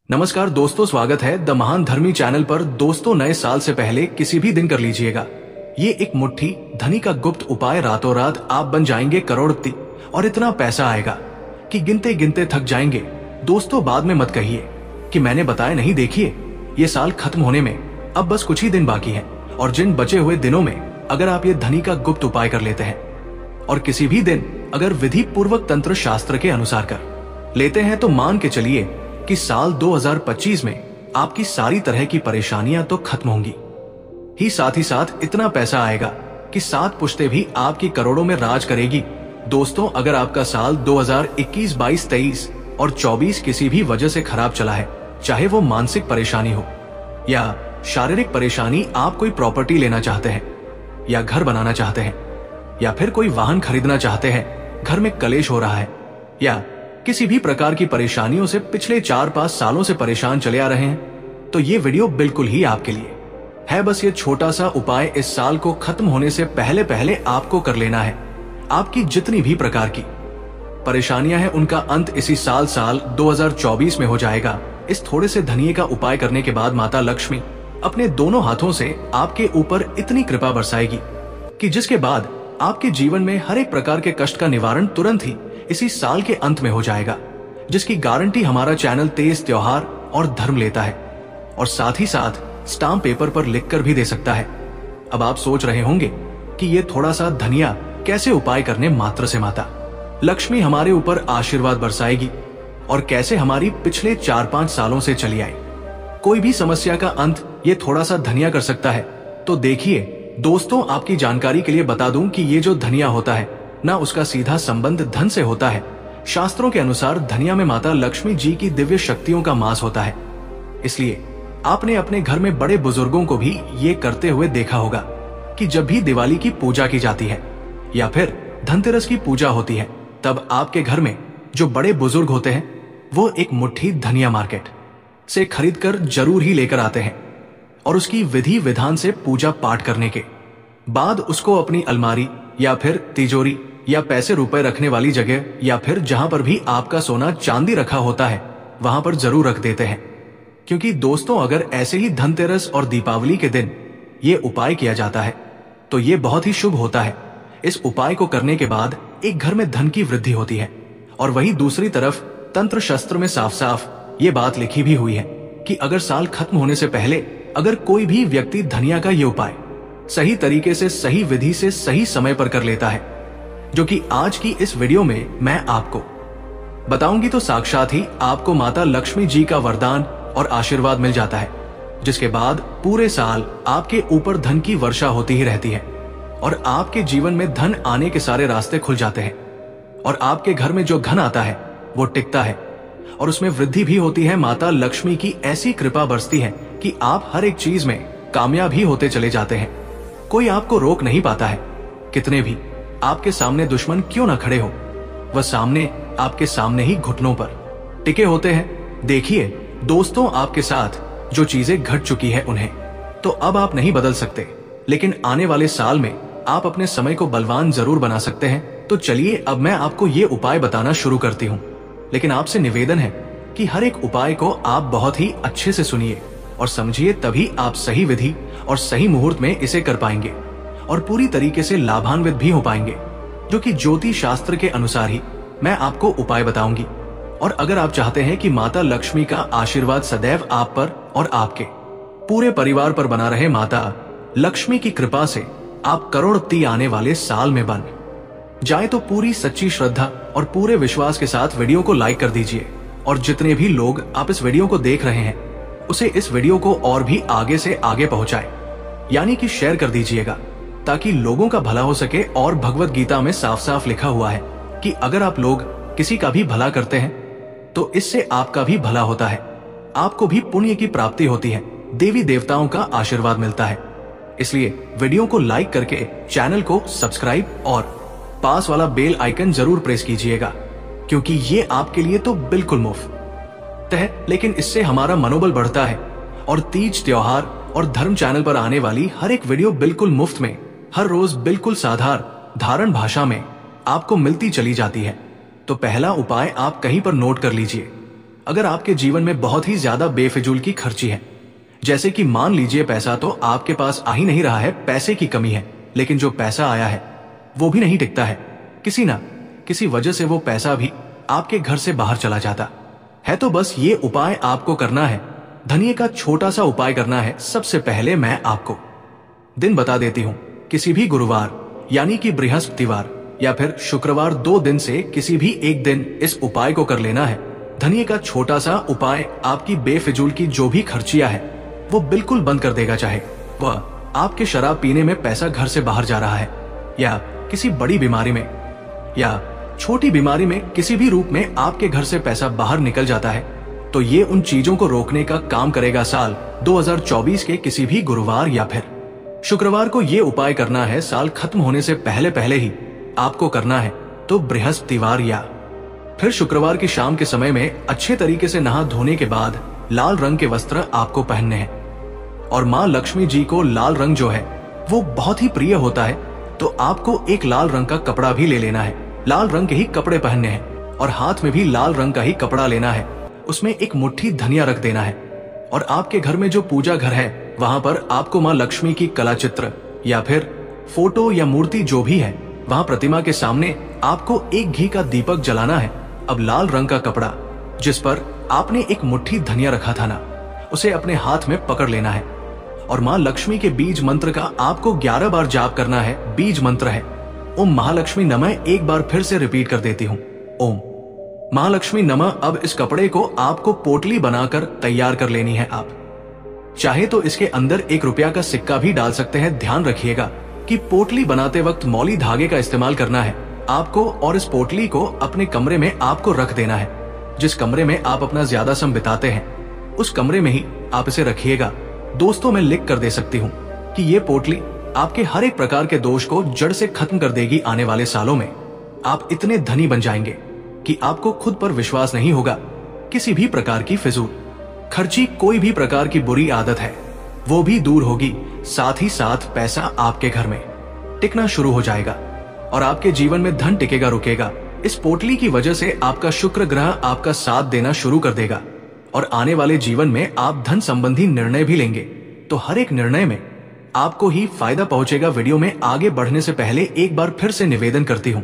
नमस्कार दोस्तों, स्वागत है द महान धर्मी चैनल पर। दोस्तों, नए साल से पहले किसी भी दिन कर लीजिएगा ये एक मुट्ठी धनी का गुप्त उपाय। रातों रात आप बन जाएंगे करोड़पति और इतना पैसा आएगा कि गिनते गिनते थक जाएंगे। दोस्तों, बाद में मत कहिए कि मैंने बताया नहीं। देखिए, ये साल खत्म होने में अब बस कुछ ही दिन बाकी है और जिन बचे हुए दिनों में अगर आप ये धनी का गुप्त उपाय कर लेते हैं और किसी भी दिन अगर विधि पूर्वक तंत्र शास्त्र के अनुसार कर लेते हैं, तो मान के चलिए कि साल 2025 में आपकी सारी तरह की परेशानियां तो खत्म होंगी ही साथ इतना पैसा आएगा कि 7 पुश्ते भी आपकी करोड़ों में राज करेगी। दोस्तों, अगर आपका साल 2021, 22, 23 और 24 किसी भी वजह से खराब चला है, चाहे वो मानसिक परेशानी हो या शारीरिक परेशानी, आप कोई प्रॉपर्टी लेना चाहते हैं या घर बनाना चाहते हैं या फिर कोई वाहन खरीदना चाहते हैं, घर में कलेश हो रहा है या किसी भी प्रकार की परेशानियों से पिछले 4-5 सालों से परेशान चले आ रहे हैं, तो ये वीडियो बिल्कुल ही आपके लिए है। बस ये छोटा सा उपाय इस साल को खत्म होने से पहले पहले आपको कर लेना है। आपकी जितनी भी प्रकार की परेशानियां हैं, उनका अंत इसी साल 2024 में हो जाएगा। इस थोड़े से धनिये का उपाय करने के बाद माता लक्ष्मी अपने दोनों हाथों से आपके ऊपर इतनी कृपा बरसाएगी कि जिसके बाद आपके जीवन में हर एक प्रकार के कष्ट का निवारण तुरंत ही इसी साल के अंत में हो जाएगा, जिसकी गारंटी हमारा चैनल तेज त्योहार और धर्म लेता है और साथ ही साथ स्टाम्प पेपर पर लिखकर भी दे सकता है। अब आप सोच रहे होंगे कि ये थोड़ा सा धनिया कैसे उपाय करने मात्र से माता लक्ष्मी हमारे ऊपर आशीर्वाद बरसाएगी और कैसे हमारी पिछले 4-5 सालों से चली आई कोई भी समस्या का अंत ये थोड़ा सा धनिया कर सकता है। तो देखिए दोस्तों, आपकी जानकारी के लिए बता दूं कि ये जो धनिया होता है ना, उसका सीधा संबंध धन से होता है। शास्त्रों के अनुसार धनिया में माता लक्ष्मी जी की दिव्य शक्तियों का मास होता है। इसलिए आपने अपने घर में बड़े बुजुर्गों को भी ये करते हुए देखा होगा कि जब भी दिवाली की पूजा की जाती है या फिर धनतेरस की पूजा होती है, तब आपके घर में जो बड़े बुजुर्ग होते हैं वो एक मुट्ठी धनिया मार्केट से खरीद कर जरूर ही लेकर आते हैं और उसकी विधि विधान से पूजा पाठ करने के बाद उसको अपनी अलमारी या फिर तिजोरी या पैसे रुपए रखने वाली जगह या फिर जहां पर भी आपका सोना चांदी रखा होता है वहां पर जरूर रख देते हैं। क्योंकि दोस्तों, अगर ऐसे ही धनतेरस और दीपावली के दिन ये उपाय किया जाता है तो ये बहुत ही शुभ होता है। इस उपाय को करने के बाद एक घर में धन की वृद्धि होती है। और वहीं दूसरी तरफ तंत्र शास्त्र में साफ साफ ये बात लिखी भी हुई है कि अगर साल खत्म होने से पहले अगर कोई भी व्यक्ति धनिया का ये उपाय सही तरीके से, सही विधि से, सही समय पर कर लेता है, जो कि आज की इस वीडियो में मैं आपको बताऊंगी, तो साक्षात ही आपको माता लक्ष्मी जी का वरदान और आशीर्वाद मिल जाता है, जिसके बाद पूरे साल आपके ऊपर धन की वर्षा होती ही रहती है और आपके जीवन में धन आने के सारे रास्ते खुल जाते हैं और आपके घर में जो धन आता है वो टिकता है और उसमें वृद्धि भी होती है। माता लक्ष्मी की ऐसी कृपा बरसती है कि आप हर एक चीज में कामयाब ही होते चले जाते हैं। कोई आपको रोक नहीं पाता है। कितने भी आपके सामने दुश्मन क्यों न खड़े हो, वह सामने आपके सामने ही घुटनों पर टिके होते हैं। देखिए दोस्तों, आपके साथ जो चीजें घट चुकी है उन्हें तो अब आप नहीं बदल सकते, लेकिन आने वाले साल में आप अपने समय को बलवान जरूर बना सकते हैं। तो चलिए अब मैं आपको ये उपाय बताना शुरू करती हूँ, लेकिन आपसे निवेदन है कि हर एक उपाय को आप बहुत ही अच्छे से सुनिए और समझिए, तभी आप सही विधि और सही मुहूर्त में इसे कर पाएंगे और पूरी तरीके से लाभान्वित भी हो पाएंगे, जो कि ज्योतिष शास्त्र के अनुसार ही मैं आपको उपाय बताऊंगी। और अगर आप चाहते हैं कि माता लक्ष्मी का आशीर्वाद सदैव आप पर और आपके पूरे परिवार पर बना रहे, माता लक्ष्मी की कृपा से आप करोड़पति आने वाले साल में बन जाए, तो पूरी सच्ची श्रद्धा और पूरे विश्वास के साथ वीडियो को लाइक कर दीजिए और जितने भी लोग आप इस वीडियो को देख रहे हैं उसे इस वीडियो को और भी आगे से आगे पहुंचाए, यानी कि शेयर कर दीजिएगा, ताकि लोगों का भला हो सके। और भगवत गीता में साफ साफ लिखा हुआ है कि अगर आप लोग किसी का भी भला करते हैं तो इससे आपका भी भला होता है, आपको भी पुण्य की प्राप्ति होती है, देवी देवताओं का आशीर्वाद मिलता है। इसलिए वीडियो को लाइक करके चैनल को सब्सक्राइब और पास वाला बेल आइकन जरूर प्रेस कीजिएगा, क्योंकि ये आपके लिए तो बिल्कुल मुफ्त है, लेकिन इससे हमारा मनोबल बढ़ता है और तीज त्योहार और धर्म चैनल पर आने वाली हर एक वीडियो बिल्कुल मुफ्त में हर रोज बिल्कुल साधारण भाषा में आपको मिलती चली जाती है। तो पहला उपाय आप कहीं पर नोट कर लीजिए। अगर आपके जीवन में बहुत ही ज्यादा बेफिजूल की खर्ची है, जैसे कि मान लीजिए पैसा तो आपके पास आ ही नहीं रहा है, पैसे की कमी है, लेकिन जो पैसा आया है वो भी नहीं टिकता है, किसी ना किसी वजह से वो पैसा भी आपके घर से बाहर चला जाता है, तो बस ये उपाय आपको करना है। धनिये का छोटा सा उपाय करना है। सबसे पहले मैं आपको दिन बता देती हूं। किसी भी गुरुवार यानी कि बृहस्पतिवार या फिर शुक्रवार, 2 दिन से किसी भी एक दिन इस उपाय को कर लेना है। धनिये का छोटा सा उपाय आपकी बेफिजूल की जो भी खर्चियां है वो बिल्कुल बंद कर देगा। चाहे वह आपके शराब पीने में पैसा घर से बाहर जा रहा है, या किसी बड़ी बीमारी में, या छोटी बीमारी में, किसी भी रूप में आपके घर से पैसा बाहर निकल जाता है, तो ये उन चीजों को रोकने का काम करेगा। साल 2024 के किसी भी गुरुवार या फिर शुक्रवार को ये उपाय करना है। साल खत्म होने से पहले पहले ही आपको करना है। तो बृहस्पतिवार या फिर शुक्रवार की शाम के समय में अच्छे तरीके से नहा धोने के बाद लाल रंग के वस्त्र आपको पहनने हैं। और माँ लक्ष्मी जी को लाल रंग जो है वो बहुत ही प्रिय होता है, तो आपको एक लाल रंग का कपड़ा भी ले लेना है। लाल रंग के ही कपड़े पहनने हैं और हाथ में भी लाल रंग का ही कपड़ा लेना है। उसमें एक मुट्ठी धनिया रख देना है और आपके घर में जो पूजा घर है वहां पर आपको माँ लक्ष्मी की कला चित्र या फिर फोटो या मूर्ति जो भी है, वहां प्रतिमा के सामने आपको एक घी का दीपक जलाना है। अब लाल रंग का कपड़ा जिस पर आपने एक मुट्ठी धनिया रखा था ना, उसे अपने हाथ में पकड़ लेना है और माँ लक्ष्मी के बीज मंत्र का आपको 11 बार जाप करना है। बीज मंत्र है ओम महालक्ष्मी नमः। एक बार फिर से रिपीट कर देती हूँ, ओम महालक्ष्मी नमः। अब इस कपड़े को आपको पोटली बनाकर तैयार कर लेनी है। आप चाहे तो इसके अंदर 1 रुपया का सिक्का भी डाल सकते हैं। ध्यान रखिएगा कि पोटली बनाते वक्त मौली धागे का इस्तेमाल करना है आपको, और इस पोटली को अपने कमरे में आपको रख देना है। जिस कमरे में आप अपना ज्यादा समय बिताते हैं उस कमरे में ही आप इसे रखिएगा। दोस्तों, मैं लिख कर दे सकती हूँ कि ये पोटली आपके हर एक प्रकार के दोष को जड़ से खत्म कर देगी। आने वाले सालों में आप इतने धनी बन जाएंगे कि आपको खुद पर विश्वास नहीं होगा। किसी भी प्रकार की फिजूल खर्ची, कोई भी प्रकार की बुरी आदत है वो भी दूर होगी। साथ ही साथ पैसा आपके घर में टिकना शुरू हो जाएगा और आपके जीवन में धन टिकेगा, रुकेगा। इस पोटली की वजह से आपका शुक्र ग्रह आपका साथ देना शुरू कर देगा और आने वाले जीवन में आप धन संबंधी निर्णय भी लेंगे तो हर एक निर्णय में आपको ही फायदा पहुंचेगा। वीडियो में आगे बढ़ने से पहले एक बार फिर से निवेदन करती हूं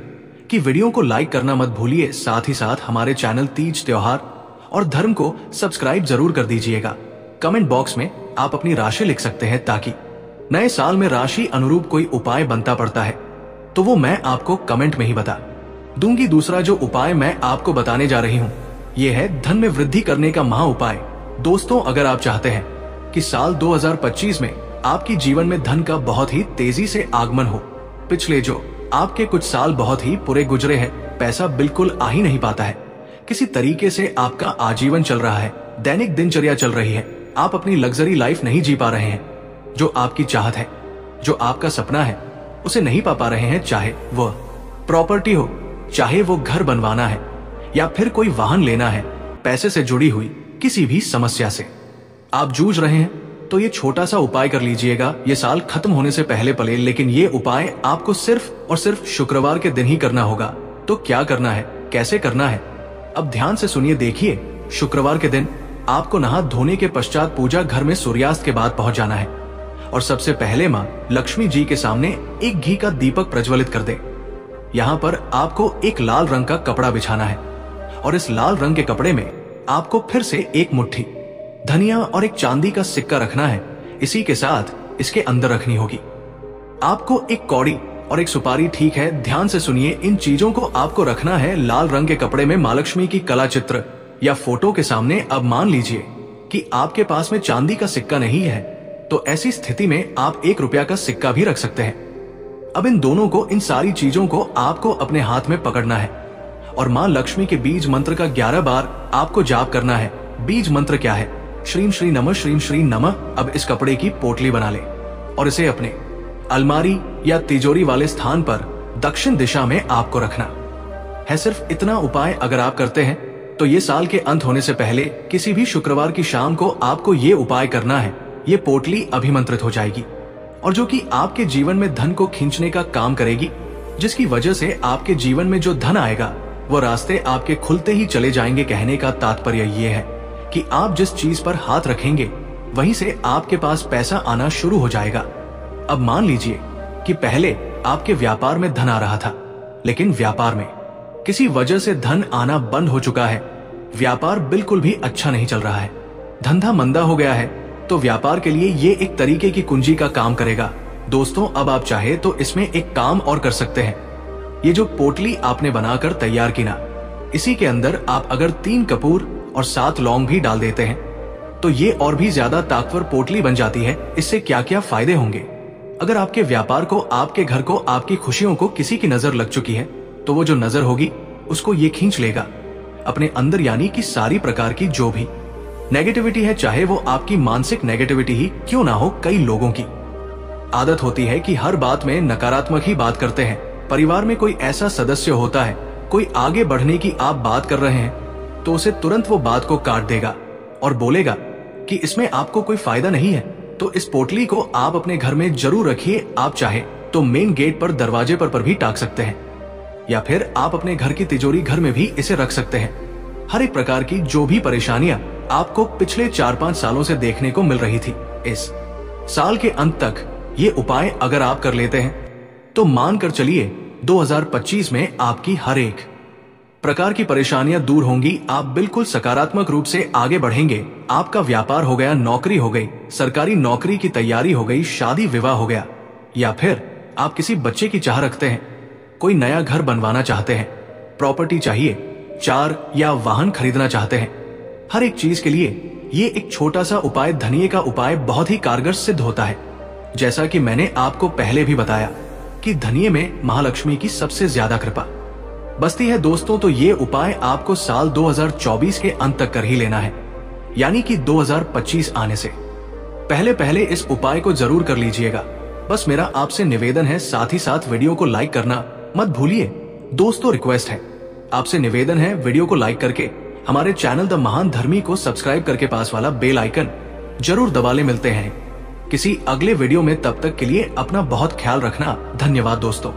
कि वीडियो को लाइक करना मत भूलिए। साथ ही साथ हमारे चैनल तीज त्योहार और धर्म को सब्सक्राइब जरूर कर दीजिएगा। कमेंट बॉक्स में आप अपनी राशि लिख सकते हैं ताकि नए साल में राशि अनुरूप कोई उपाय बनता पड़ता है तो वो मैं आपको कमेंट में ही बता दूंगी। दूसरा जो उपाय मैं आपको बताने जा रही हूँ ये है धन में वृद्धि करने का महा उपाय। दोस्तों, अगर आप चाहते हैं कि साल 2025 में आपकी जीवन में धन का बहुत ही तेजी से आगमन हो, पिछले जो आपके कुछ साल बहुत ही बुरे गुजरे हैं, पैसा बिल्कुल आ ही नहीं पाता है, किसी तरीके से आपका आजीवन चल रहा है, दैनिक दिनचर्या चल रही है, आप अपनी लग्जरी लाइफ नहीं जी पा रहे हैं, जो आपकी चाहत है, जो आपका सपना है उसे नहीं पा रहे हैं, चाहे वह प्रॉपर्टी हो, चाहे वो घर बनवाना है या फिर कोई वाहन लेना है, पैसे से जुड़ी हुई किसी भी समस्या से आप जूझ रहे हैं तो ये छोटा सा उपाय कर लीजिएगा। ये साल खत्म होने से पहले पहले, लेकिन ये उपाय आपको सिर्फ और सिर्फ शुक्रवार के दिन ही करना होगा। तो क्या करना है, कैसे करना है, अब ध्यान से सुनिए। देखिए, शुक्रवार के दिन आपको नहा धोने के पश्चात पूजा घर में सूर्यास्त के बाद पहुंच जाना है और सबसे पहले माँ लक्ष्मी जी के सामने एक घी का दीपक प्रज्वलित कर दे। यहाँ पर आपको एक लाल रंग का कपड़ा बिछाना है और इस लाल रंग के कपड़े में आपको फिर से एक मुट्ठी धनिया और एक चांदी का सिक्का रखना है। इसी के साथ इसके अंदर रखनी होगी आपको एक कौड़ी और एक सुपारी। ठीक है, ध्यान से सुनिए। इन चीजों को आपको रखना है लाल रंग के कपड़े में माँ लक्ष्मी की कला चित्र या फोटो के सामने। अब मान लीजिए कि आपके पास में चांदी का सिक्का नहीं है तो ऐसी स्थिति में आप 1 रुपया का सिक्का भी रख सकते हैं। अब इन दोनों को, इन सारी चीजों को आपको अपने हाथ में पकड़ना है और माँ लक्ष्मी के बीज मंत्र का 11 बार आपको जाप करना है। बीज मंत्र क्या है? श्रीम श्री नमः, श्रीम श्री नमः। अब इस कपड़े की पोटली बना ले और इसे अपने अलमारी या तिजोरी वाले स्थान पर दक्षिण दिशा में आपको रखना है। सिर्फ इतना उपाय अगर आप करते हैं तो ये साल के अंत होने से पहले किसी भी शुक्रवार की शाम को आपको ये उपाय करना है। ये पोटली अभिमंत्रित हो जाएगी और जो कि आपके जीवन में धन को खींचने का काम करेगी, जिसकी वजह से आपके जीवन में जो धन आएगा वो रास्ते आपके खुलते ही चले जाएंगे। कहने का तात्पर्य ये है कि आप जिस चीज पर हाथ रखेंगे वहीं से आपके पास पैसा आना शुरू हो जाएगा। अब मान लीजिए कि पहले आपके व्यापार में धन आ रहा था, लेकिन व्यापार में किसी वजह से धन आना बंद हो चुका है। व्यापार बिल्कुल भी अच्छा नहीं चल रहा है, धंधा मंदा हो गया है। तो व्यापार के लिए ये एक तरीके की कुंजी का काम करेगा। दोस्तों, अब आप चाहे तो इसमें एक काम और कर सकते हैं। ये जो पोटली आपने बनाकर तैयार की ना, इसी के अंदर आप अगर 3 कपूर और 7 लौंग भी डाल देते हैं तो ये और भी ज्यादा ताकतवर पोटली बन जाती है। इससे क्या क्या फायदे होंगे? अगर आपके व्यापार को, आपके घर को, आपकी खुशियों को किसी की नजर लग चुकी है तो वो जो नजर होगी उसको ये खींच लेगा अपने अंदर। यानी कि सारी प्रकार की जो भी नेगेटिविटी है, चाहे वो आपकी मानसिक नेगेटिविटी ही क्यों ना हो। कई लोगों की आदत होती है कि हर बात में नकारात्मक ही बात करते हैं। परिवार में कोई ऐसा सदस्य होता है, कोई आगे बढ़ने की आप बात कर रहे हैं तो उसे तुरंत वो बात को काट देगा और बोलेगा कि इसमें आपको कोई फायदा नहीं है। तो इस पोटली को आप अपने घर में जरूर रखिए। आप चाहे तो मेन गेट पर, दरवाजे पर भी टाक सकते हैं, या फिर आप अपने घर की तिजोरी घर में भी इसे रख सकते हैं। हर एक प्रकार की जो भी परेशानियां आपको पिछले 4-5 सालों से देखने को मिल रही थी, इस साल के अंत तक ये उपाय अगर आप कर लेते हैं तो मान कर चलिए 2025 में आपकी हर एक प्रकार की परेशानियां दूर होंगी। आप बिल्कुल सकारात्मक रूप से आगे बढ़ेंगे। आपका व्यापार हो गया, नौकरी हो गई, सरकारी नौकरी की तैयारी हो गई, शादी विवाह हो गया, या फिर आप किसी बच्चे की चाह रखते हैं, कोई नया घर बनवाना चाहते हैं, प्रॉपर्टी चाहिए, 4 या वाहन खरीदना चाहते हैं। हर एक चीज के लिए ये एक छोटा सा उपाय, धनिये का उपाय, बहुत ही कारगर सिद्ध होता है। जैसा कि मैंने आपको पहले भी बताया कि धनिये में महालक्ष्मी की सबसे ज्यादा कृपा बसती है दोस्तों। तो ये उपाय आपको साल 2024 के अंत तक कर ही लेना है, यानी कि 2025 आने से पहले इस उपाय को जरूर कर लीजिएगा। बस मेरा आपसे निवेदन है, साथ ही साथ वीडियो को लाइक करना मत भूलिए। दोस्तों, रिक्वेस्ट है, आपसे निवेदन है, वीडियो को लाइक करके हमारे चैनल द महान धर्मी को सब्सक्राइब करके पास वाला बेल आइकन जरूर दबा ले। मिलते हैं किसी अगले वीडियो में, तब तक के लिए अपना बहुत ख्याल रखना। धन्यवाद दोस्तों।